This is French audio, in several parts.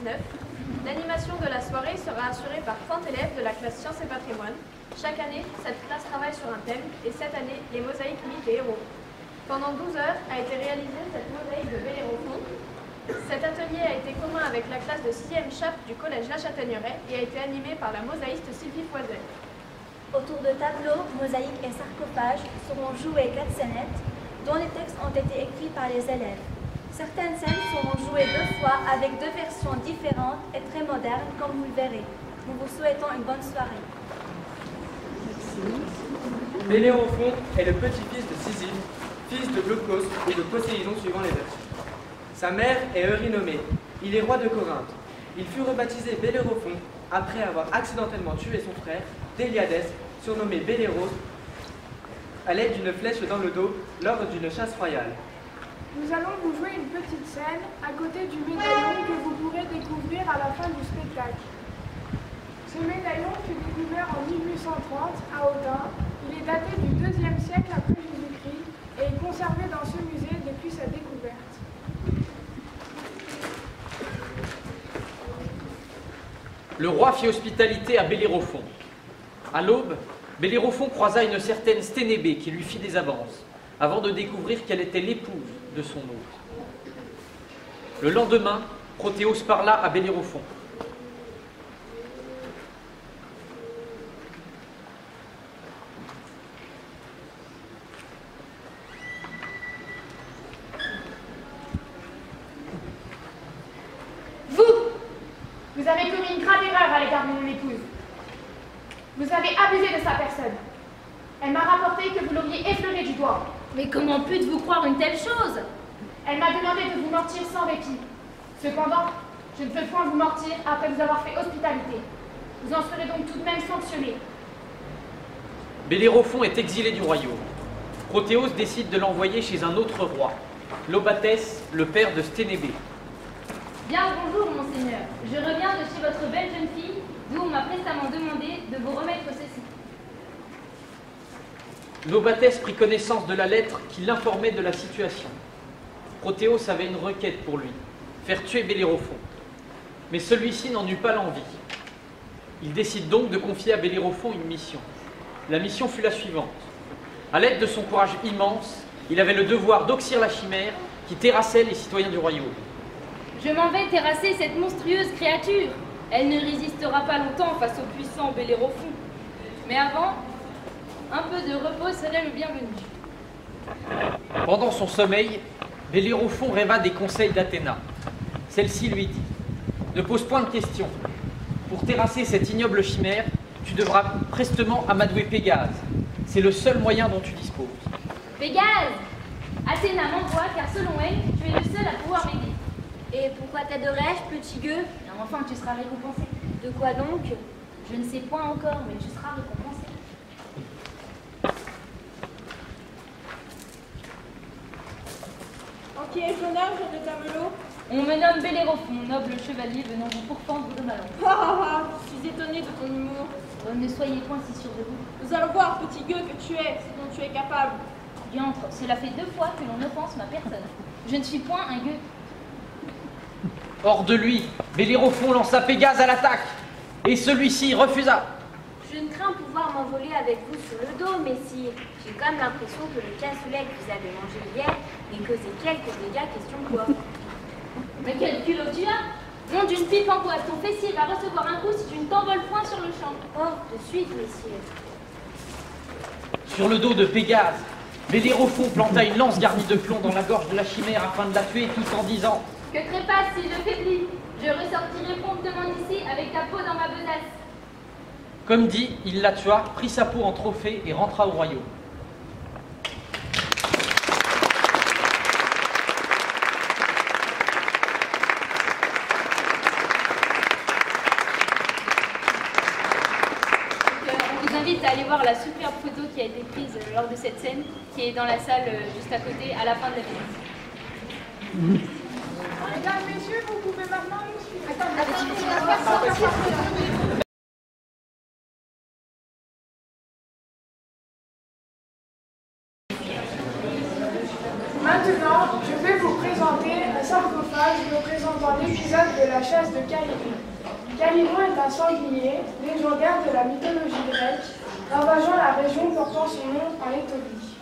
2019. L'animation de la soirée sera assurée par 30 élèves de la classe Sciences et Patrimoine. Chaque année, cette classe travaille sur un thème et cette année, les mosaïques mythes et héros. Pendant 12 heures a été réalisée cette mosaïque de Bellérophon. Cet atelier a été commun avec la classe de 6e chape du collège La Chataigneraie et a été animé par la mosaïste Sylvie Foiset. Autour de tableaux, mosaïques et sarcophages seront jouées 4 scénettes dont les textes ont été écrits par les élèves. Certaines scènes seront jouées 2 fois avec 2 versions différentes et très modernes, comme vous le verrez. Nous vous souhaitons une bonne soirée. Bellérophon est le petit-fils de Sisyphe, fils de Glaucos ou de Poséidon suivant les versions. Sa mère est Eurynomée, il est roi de Corinthe. Il fut rebaptisé Bellérophon après avoir accidentellement tué son frère, Déliadès, surnommé Belléros, à l'aide d'une flèche dans le dos lors d'une chasse royale. Nous allons vous jouer une petite scène à côté du médaillon que vous pourrez découvrir à la fin du spectacle. Ce médaillon fut découvert en 1830 à Autun. Il est daté du 2e siècle après Jésus-Christ et est conservé dans ce musée depuis sa découverte. Le roi fit hospitalité à Bellérophon. À l'aube, Bellérophon croisa une certaine Sténébé qui lui fit des avances, avant de découvrir qu'elle était l'épouse de son hôte. Le lendemain, Prothéos parla à Bellérophon. Vous avez commis une grave erreur à l'égard de mon épouse. Vous avez abusé de sa personne. Elle m'a rapporté que vous l'auriez effleurée du doigt. Mais comment pûtes-vous croire une telle chose? Elle m'a demandé de vous mentir sans répit. Cependant, je ne peux point vous mentir après vous avoir fait hospitalité. Vous en serez donc tout de même sanctionné. Bellérophon est exilé du royaume. Prothéos décide de l'envoyer chez un autre roi, Lobatès, le père de Sténébé. Bien le bonjour, monseigneur. Je reviens de chez votre belle jeune fille, d'où on m'a prestamment demandé de vous remettre ceci. Lobatès prit connaissance de la lettre qui l'informait de la situation. Prothéos avait une requête pour lui, faire tuer Bellérophon. Mais celui-ci n'en eut pas l'envie. Il décide donc de confier à Bellérophon une mission. La mission fut la suivante. À l'aide de son courage immense, il avait le devoir d'oxyre la chimère qui terrassait les citoyens du royaume. Je m'en vais terrasser cette monstrueuse créature. Elle ne résistera pas longtemps face au puissant Bellérophon. Mais avant, un peu de repos serait le bienvenu. Pendant son sommeil, Bellérophon rêva des conseils d'Athéna. Celle-ci lui dit « Ne pose point de questions. Pour terrasser cette ignoble chimère, tu devras prestement amadouer Pégase. C'est le seul moyen dont tu disposes. » Pégase! Athéna m'envoie car selon elle, tu es le seul à pouvoir m'aider. Et pourquoi t'aiderais-je, petit gueux? Enfin, tu seras récompensé. De quoi donc? Je ne sais point encore, mais tu seras récompensé. En qui est l'honneur, jeune tableau? On me nomme Bellérophon, noble chevalier venant vous pourfendre de ma langue. Je suis étonnée de ton humour. Ne soyez point si sûr de vous. Nous allons voir, petit gueux, que tu es, ce dont tu es capable. Diantre, cela fait 2 fois que l'on offense ma personne. Je ne suis point un gueux. Hors de lui, Bellérophon lança Pégase à l'attaque, et celui-ci refusa. Je ne crains pouvoir m'envoler avec vous sur le dos, messire. J'ai comme l'impression que le cassoulet que vous avez mangé hier n'ait causé quelques dégâts, question quoi. Mais quel culot tu as! Nom d'une pipe en bois, ton fessier va recevoir un coup si tu ne t'envoles point sur le champ. Oh, de suite, messire. Sur le dos de Pégase, Bellérophon planta une lance garnie de plomb dans la gorge de la chimère afin de la tuer tout en disant « Que trépasse si je faiblis! Je ressortirai promptement d'ici avec ta peau dans ma besace. » Comme dit, il la tua, prit sa peau en trophée et rentra au royaume. On vous invite à aller voir la superbe photo qui a été prise lors de cette scène, qui est dans la salle juste à côté, à la fin de la visite. Mesdames, messieurs, vous pouvez maintenant nous suivre. Maintenant, je vais vous présenter un sarcophage représentant l'épisode de la chasse de Calydon. Calydon est un sanglier légendaire de la mythologie grecque, ravageant la région portant son nom en Lettonie.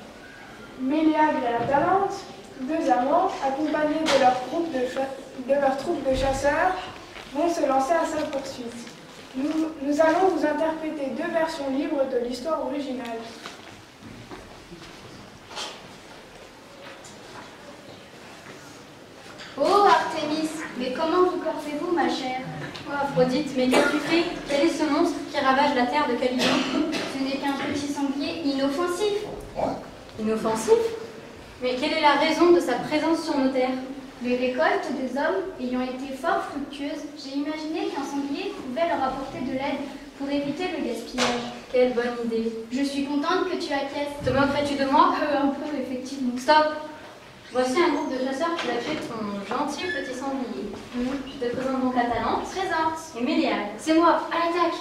Méléagre et Atalante, deux amants, accompagnés de leur troupe de chasseurs, vont se lancer à sa poursuite. Nous allons vous interpréter deux versions libres de l'histoire originale. Oh Artémis, mais comment vous portez-vous, ma chère? Oh Aphrodite, mais qu'as-tu fait? Quel est ce monstre qui ravage la terre de Calydon? Ce n'est qu'un petit sanglier inoffensif. Inoffensif? Mais quelle est la raison de sa présence sur nos terres? Les récoltes des hommes ayant été fort fructueuses, j'ai imaginé qu'un sanglier pouvait leur apporter de l'aide pour éviter le gaspillage. Quelle bonne idée. Je suis contente que tu acquiesces. Te moquerais-tu de moi? Un peu, effectivement. Stop! Voici un groupe de chasseurs qui lâchait ton gentil petit sanglier. Je te présente donc Atalante. Présente. Et Méléagre. C'est moi, à l'attaque!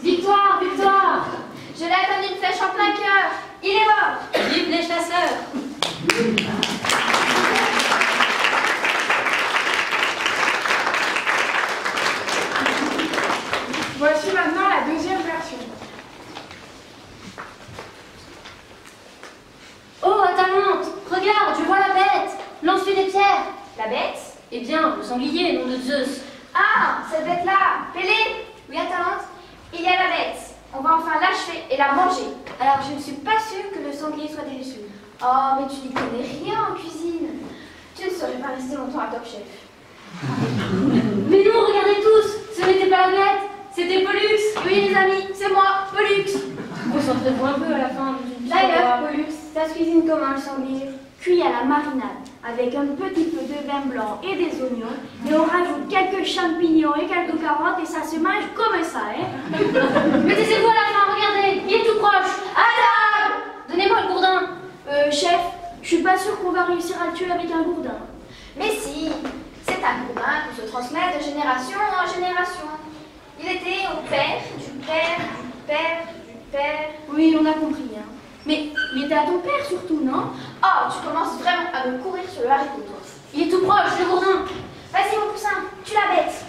Victoire, victoire! Je l'ai attendu une flèche en plein cœur. Il est mort. Vive les chasseurs! Voici maintenant la deuxième version. Oh, Atalante! Regarde, je vois la bête! Lance-lui des pierres! La bête? Eh bien, le sanglier, nom de Zeus! Ah, cette bête-là! Pélée? Oui, Atalante? Il y a la bête. On va enfin l'achever et la manger. Alors, je ne suis pas sûre que le sanglier soit déçu. Oh, mais tu n'y connais rien en cuisine. Tu ne saurais pas rester longtemps à Top Chef. Mais non, regardez tous! Ce n'était pas la bête! C'était Pollux! Oui, les amis, c'est moi, Pollux. Concentrez-vous un peu à la fin du D'ailleurs, Pollux, ça se cuisine comment le sanglier? Cuit à la marinade, avec un petit peu de vin blanc et des oignons, et on rajoute quelques champignons et quelques carottes, et ça se mange comme ça, hein. Mais taisez-vous à la fin, regardez! Il est tout proche! À table! Donnez-moi le gourdin! Chef, je suis pas sûre qu'on va réussir à le tuer avec un gourdin. Mais si, c'est un gourdin qui se transmet de génération en génération. Il était au père, du père, du père, du père. Oui, on a compris, hein. Mais il était à ton père surtout, non? Oh, tu commences vraiment à me courir sur le haricot, toi. Il est tout proche, le gourdin! Vas-y, mon poussin, tu la bête.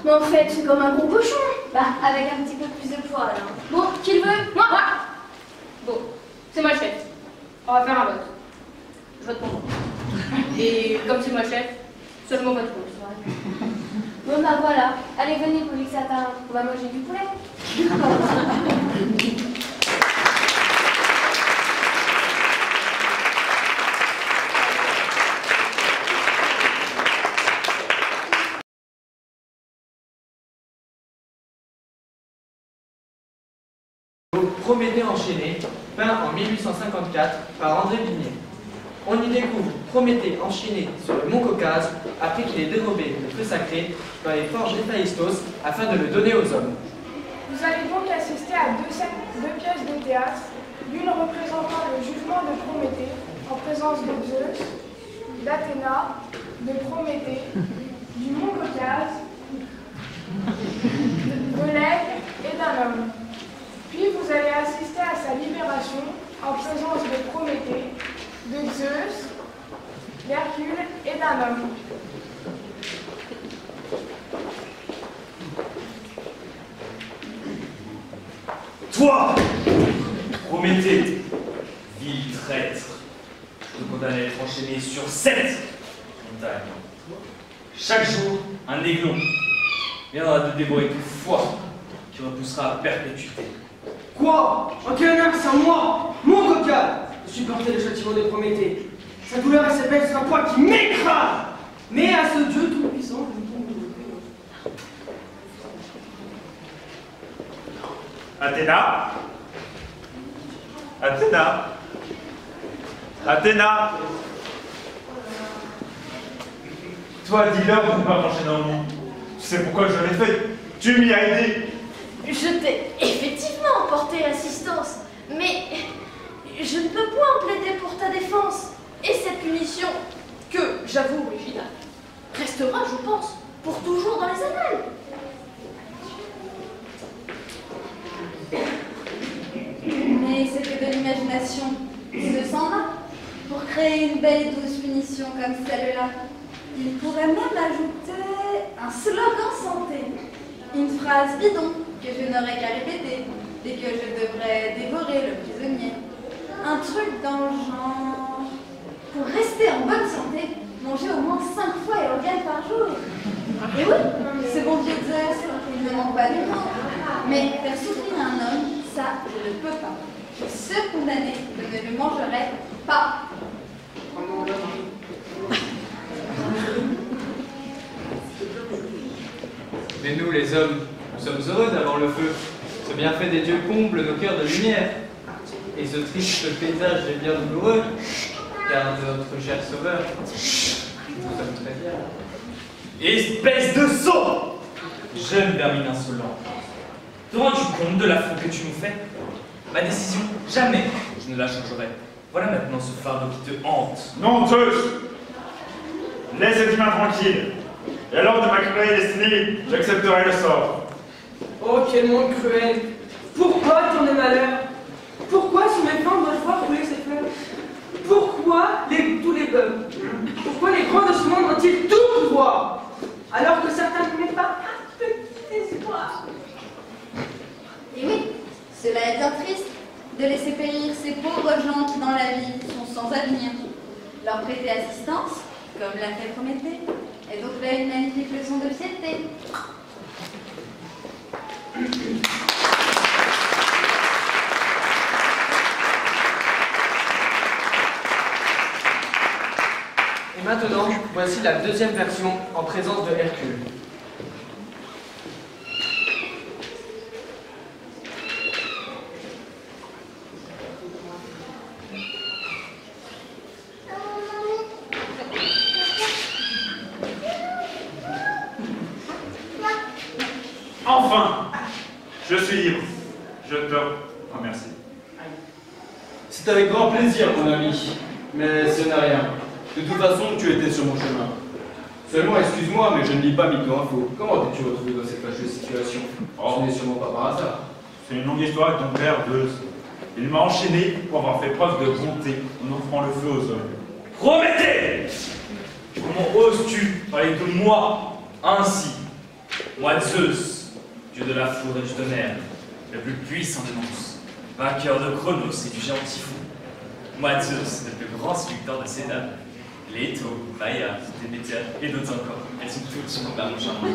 Mais en fait, c'est comme un gros cochon. Bah, avec un petit peu plus de poids, alors. Bon, qui le veut? Moi. Bon, c'est moi le chef. On va faire un vote. Je vote pour moi. Et comme c'est moi le chef, seulement vote pour. Bon, bah voilà. Allez, venez, Pollux, on va manger du poulet. Prométhée enchaîné, peint en 1854 par André Vignet. On y découvre Prométhée enchaîné sur le mont Caucase après qu'il ait dérobé le feu sacré dans les forges d'Héphaïstos afin de le donner aux hommes. Vous allez donc assister à deux pièces de théâtre, l'une représentant le jugement de Prométhée en présence de Zeus, d'Athéna, de Prométhée, du mont Caucase, de l'aigle et d'un homme. Puis vous allez assister à sa libération en présence de Prométhée, de Zeus, d'Hercule et d'un homme. Toi, Prométhée, vil traître, je te condamne à être enchaîné sur 7 montagnes. Chaque jour, un aiglon viendra te dévorer ton foie qui repoussera à perpétuité. Quoi? En quel honneur c'est à moi, mon Caucase, de supporter le châtiment de Prométhée. Sa douleur et sa peine, c'est un poids qui m'écrase. Mais à ce Dieu tout-puissant, je me tombe de Athéna. Athéna. Athéna. Toi, dis-leur de ne pas pencher dans le monde. Tu sais pourquoi je l'ai fait. Tu m'y as aidé. Je t'ai effectivement porté assistance, mais je ne peux point plaider pour ta défense. Et cette punition, que j'avoue originale, restera, je pense, pour toujours dans les annales. Mais c'est que de l'imagination, ce s'en va. Pour créer une belle et douce punition comme celle-là, il pourrait même ajouter un slogan santé. Une phrase bidon que je n'aurais qu'à répéter et que je devrais dévorer le prisonnier. Un truc dans le genre... Pour rester en bonne santé, manger au moins 5 fois Éolienne par jour. Et oui, ce bon Dieu Zeus, il ne manque pas du monde. Mais faire souffrir un homme, ça, je ne peux pas. Je suis condamnée, je ne le mangerai pas. Mais nous, les hommes, nous sommes heureux d'avoir le feu. Ce bienfait des dieux comble nos cœurs de lumière. Et ce triste paysage est bien douloureux, car de notre cher sauveur, nous sommes très fiers. Espèce de sot! Jeune vermine insolent, te rends-tu compte de l'affront que tu nous fais? Ma décision, jamais je ne la changerai. Voilà maintenant ce fardeau qui te hante. Non, Zeus! Laisse cette main tranquille. Et alors de ma cruelle destinée, j'accepterai le sort. Oh, quel monde cruel! Pourquoi tant de malheur? Pourquoi sous mes flancs dois-je voir couler ces fleurs? Pourquoi tous les peuples? Pourquoi les grands de ce monde ont-ils tout pouvoir? Alors que certains ne mettent pas un petit espoir. Et oui, cela est bien triste de laisser périr ces pauvres gens qui dans la vie sont sans avenir. Leur prêter assistance, comme l'a fait Prométhée, est donc là une magnifique leçon de piété. Et maintenant, voici la deuxième version en présence de Hercule. Enfin, je suis libre. Je te remercie. C'est avec grand plaisir, mon ami. Mais ce n'est rien. De toute façon, tu étais sur mon chemin. Seulement, excuse-moi, mais je ne lis pas Micro-Info. Comment t'es-tu retrouvé dans cette fâcheuse situation? Ce n'est sûrement pas par hasard. C'est une longue histoire avec ton père, Zeus. Il m'a enchaîné pour avoir fait preuve de bonté en offrant le feu aux hommes. Prométhée! Comment oses-tu parler de moi ainsi? Moi, Zeus, dieu de la foudre et du tonnerre, le plus puissant des monstres, vainqueur de Chronos et du géant Typhon. Moi, Zeus, le plus grand séducteur de ces dames. Leto, Maya, Déméter et d'autres encore. Elles sont toutes sur mon baron charmant.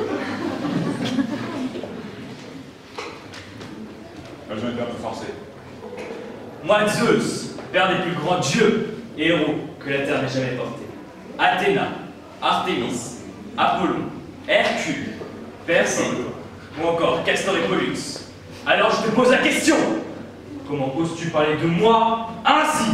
Elles ont été un peu forcées. Moi, Zeus, père des plus grands dieux et héros que la terre n'ait jamais portés. Athéna, Artémis, Apollon, Hercule, Persée, ou encore Castor et Pollux. Alors je te pose la question. Comment oses-tu parler de moi ainsi?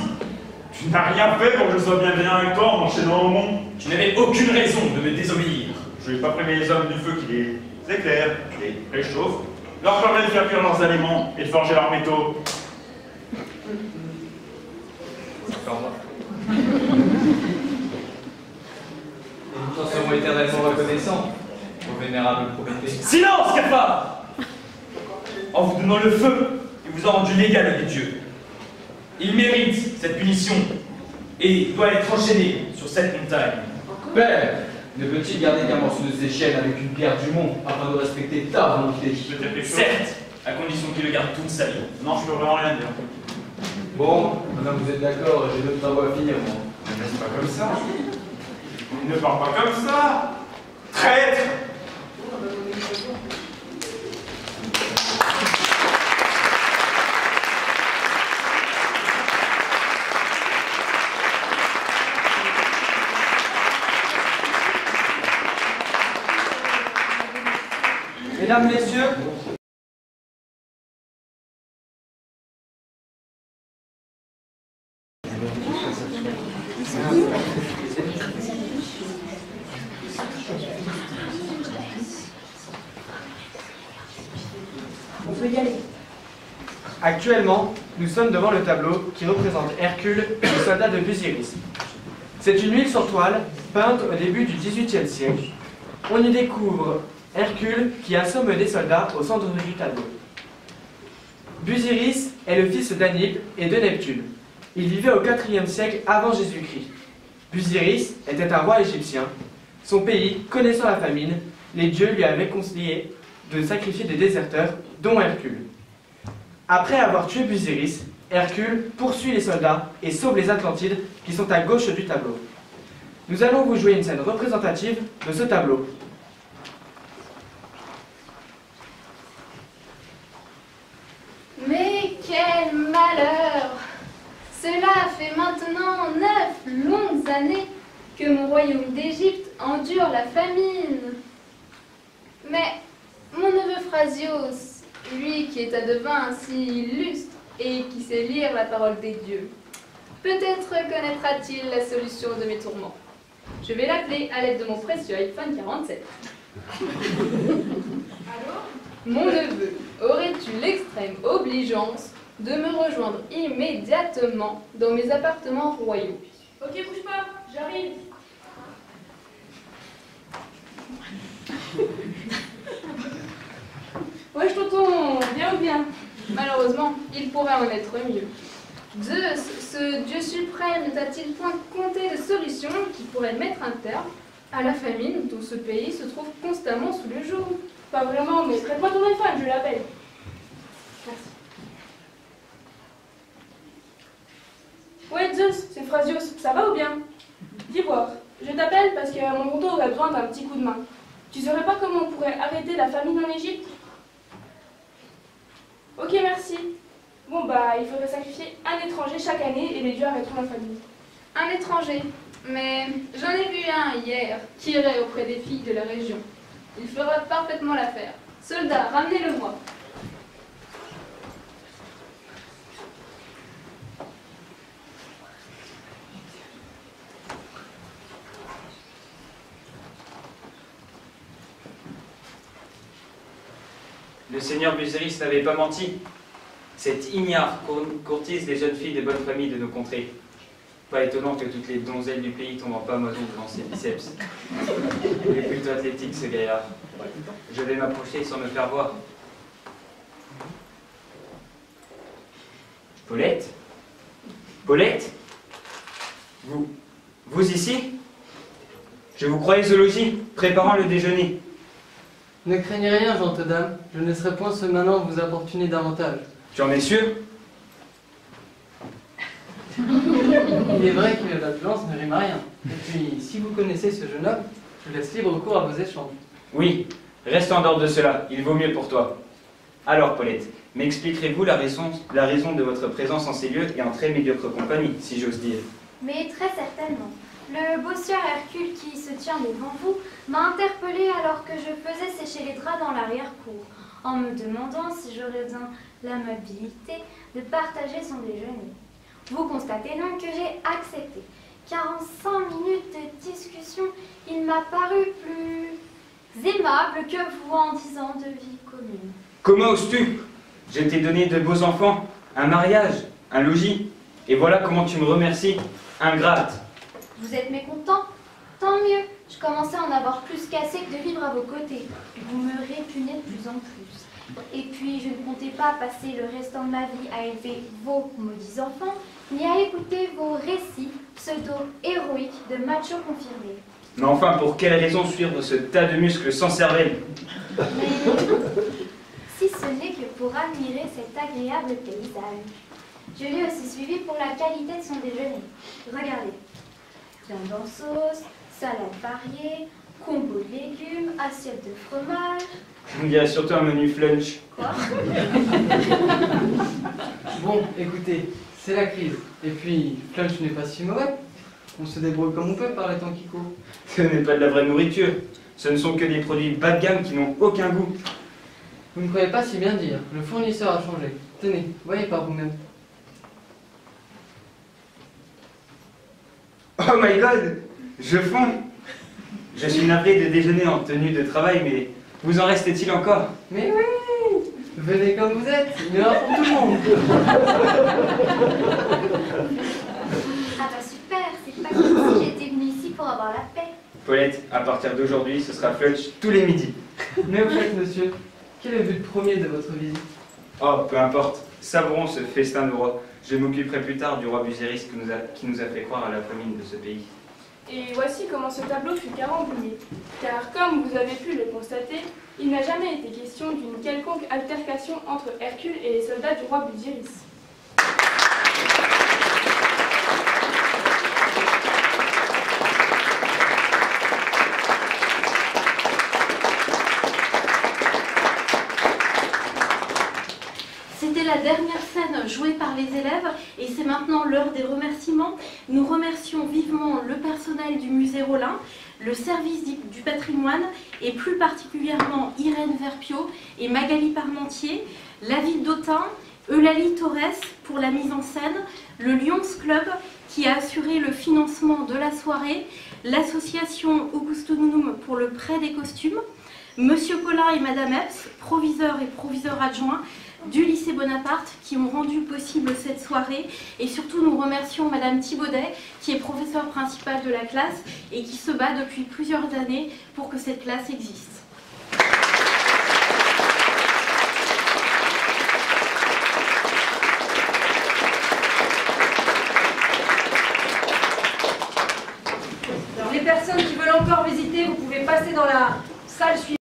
Tu n'as rien fait pour que je sois bienveillant avec toi en m'enchaînant au monde. Tu n'avais aucune raison de me désobéir. Je n'ai pas prévu les hommes du feu qui les éclairent, qui les réchauffent, leur permet de faire cuire leurs aliments et de forger leurs métaux. Et nous t'en serons éternellement reconnaissants, au vénérable Prométhée. Silence, cafard! En vous donnant le feu, il vous a rendu l'égal avec Dieu. Il mérite cette punition et doit être enchaîné sur cette montagne. Père, ne peut-il garder qu'un morceau de ses chaînes avec une pierre du mont afin de respecter ta volonté? Certes, à condition qu'il le garde toute sa vie. Non, je peux vraiment rien dire. Bon, maintenant que vous êtes d'accord, j'ai d'autres travaux à finir, moi. Ne laisse pas comme ça. Ne parle pas comme ça. Traître! Mesdames, Messieurs, On peut y aller. Actuellement, nous sommes devant le tableau qui représente Hercule, le soldat de Busiris. C'est une huile sur toile, peinte au début du XVIIIe siècle. On y découvre Hercule qui assomme des soldats au centre du tableau. Busiris est le fils d'Anibe et de Neptune. Il vivait au IVe siècle avant Jésus-Christ. Busiris était un roi égyptien. Son pays, connaissant la famine, les dieux lui avaient conseillé de sacrifier des déserteurs, dont Hercule. Après avoir tué Busiris, Hercule poursuit les soldats et sauve les Atlantides qui sont à gauche du tableau. Nous allons vous jouer une scène représentative de ce tableau. Mais quel malheur! Cela fait maintenant 9 longues années que mon royaume d'Égypte endure la famine. Mais mon neveu Phrasios, lui qui est un devin si illustre et qui sait lire la parole des dieux, peut-être connaîtra-t-il la solution de mes tourments. Je vais l'appeler à l'aide de mon précieux iPhone 47. Allô? Mon neveu, aurais-tu l'extrême obligeance de me rejoindre immédiatement dans mes appartements royaux? Ok, bouge pas, j'arrive. Wesh tonton, bien ou bien? Malheureusement, il pourrait en être mieux. Zeus, ce dieu suprême, ne t'a-t-il point compté de solutions qui pourraient mettre un terme à la famine dont ce pays se trouve constamment sous le joug? Pas vraiment, mais prête-moi ton iPhone, je l'appelle. Merci. Ouais, Zeus, c'est Phrasios, ça va ou bien? Dis voir, je t'appelle parce que mon tonton aurait besoin d'un petit coup de main. Tu saurais pas comment on pourrait arrêter la famine en Égypte? Ok, merci. Bon, bah, il faudrait sacrifier un étranger chaque année et les dieux arrêteront la famine. Un étranger, mais j'en ai vu un hier qui irait auprès des filles de la région. Il fera parfaitement l'affaire. Soldats, ramenez-le-moi. Le seigneur Busiris n'avait pas menti. Cette ignare courtise les jeunes filles de bonne famille de nos contrées. Pas étonnant que toutes les donzelles du pays tombent en pâmoison devant ses biceps. Il est plutôt athlétique, ce gaillard. Je vais m'approcher sans me faire voir. Paulette? Paulette? Vous ici? Je vous croyais au logis, préparant le déjeuner. Ne craignez rien, gentes dames, je ne laisserai point ce manant vous importuner davantage. Tu en es sûr? Il est vrai que la violence ne rime à rien. Et puis, si vous connaissez ce jeune homme, je laisse libre cours à vos échanges. Oui, reste en dehors de cela, il vaut mieux pour toi. Alors, Paulette, m'expliquerez-vous la raison de votre présence en ces lieux et en très médiocre compagnie, si j'ose dire? Mais très certainement. Le beau sieur Hercule qui se tient devant vous m'a interpellée alors que je faisais sécher les draps dans l'arrière-cour, en me demandant si j'aurais l'amabilité de partager son déjeuner. Vous constatez donc que j'ai accepté, car en 5 minutes de discussion, il m'a paru plus aimable que vous en 10 ans de vie commune. Comment oses-tu? Je t'ai donné de beaux enfants, un mariage, un logis, et voilà comment tu me remercies, ingrate. Vous êtes mécontent? Tant mieux, je commençais à en avoir plus qu'assez que de vivre à vos côtés. Vous me répugnez de plus en plus. Et puis, je ne comptais pas passer le restant de ma vie à élever vos maudits enfants, ni à écouter vos récits pseudo-héroïques de machos confirmés. Mais enfin, pour quelle raison suivre ce tas de muscles sans cervelle? Mais si ce n'est que pour admirer cet agréable paysage. Je l'ai aussi suivi pour la qualité de son déjeuner. Regardez. Viande en sauce, salade variée, combo de légumes, assiette de fromage. On dirait surtout un menu flunch. Quoi? Bon, écoutez, c'est la crise. Et puis, Flunch n'est pas si mauvais. On se débrouille comme on peut par les temps qui courent. Ce n'est pas de la vraie nourriture. Ce ne sont que des produits bas de gamme qui n'ont aucun goût. Vous ne croyez pas si bien dire. Le fournisseur a changé. Tenez, voyez par vous-même. Oh my god, je fonds. Je suis navré de déjeuner en tenue de travail, mais vous en reste-t-il encore? Mais oui, Venez comme vous êtes, il y en aura pour tout le monde. Ah bah super, c'est pas comme si j'étais venue ici pour avoir la paix. Paulette, à partir d'aujourd'hui, ce sera Flutch tous les midis. Mais au fait, monsieur, quel est le but premier de votre visite? Oh, peu importe. Savourons ce festin de roi. Je m'occuperai plus tard du roi Busiris qui nous a fait croire à la famine de ce pays. Et voici comment ce tableau fut carambouillé. Car comme vous avez pu le constater, il n'a jamais été question d'une quelconque altercation entre Hercule et les soldats du roi Busiris. C'était la dernière scène jouée par les élèves et c'est maintenant l'heure des remerciements. Nous remercions vivement le personnel du musée Rollin, le service du patrimoine et plus particulièrement Irène Verpio et Magali Parmentier, la ville d'Autun, Eulalie Torres pour la mise en scène, le Lions Club qui a assuré le financement de la soirée, l'association Augustinum pour le prêt des costumes, Monsieur Collin et Madame Epps, proviseurs et proviseurs adjoints du lycée Bonaparte qui ont rendu possible cette soirée et surtout nous remercions Madame Thibaudet qui est professeure principale de la classe et qui se bat depuis plusieurs années pour que cette classe existe. Alors les personnes qui veulent encore visiter, vous pouvez passer dans la salle suivante.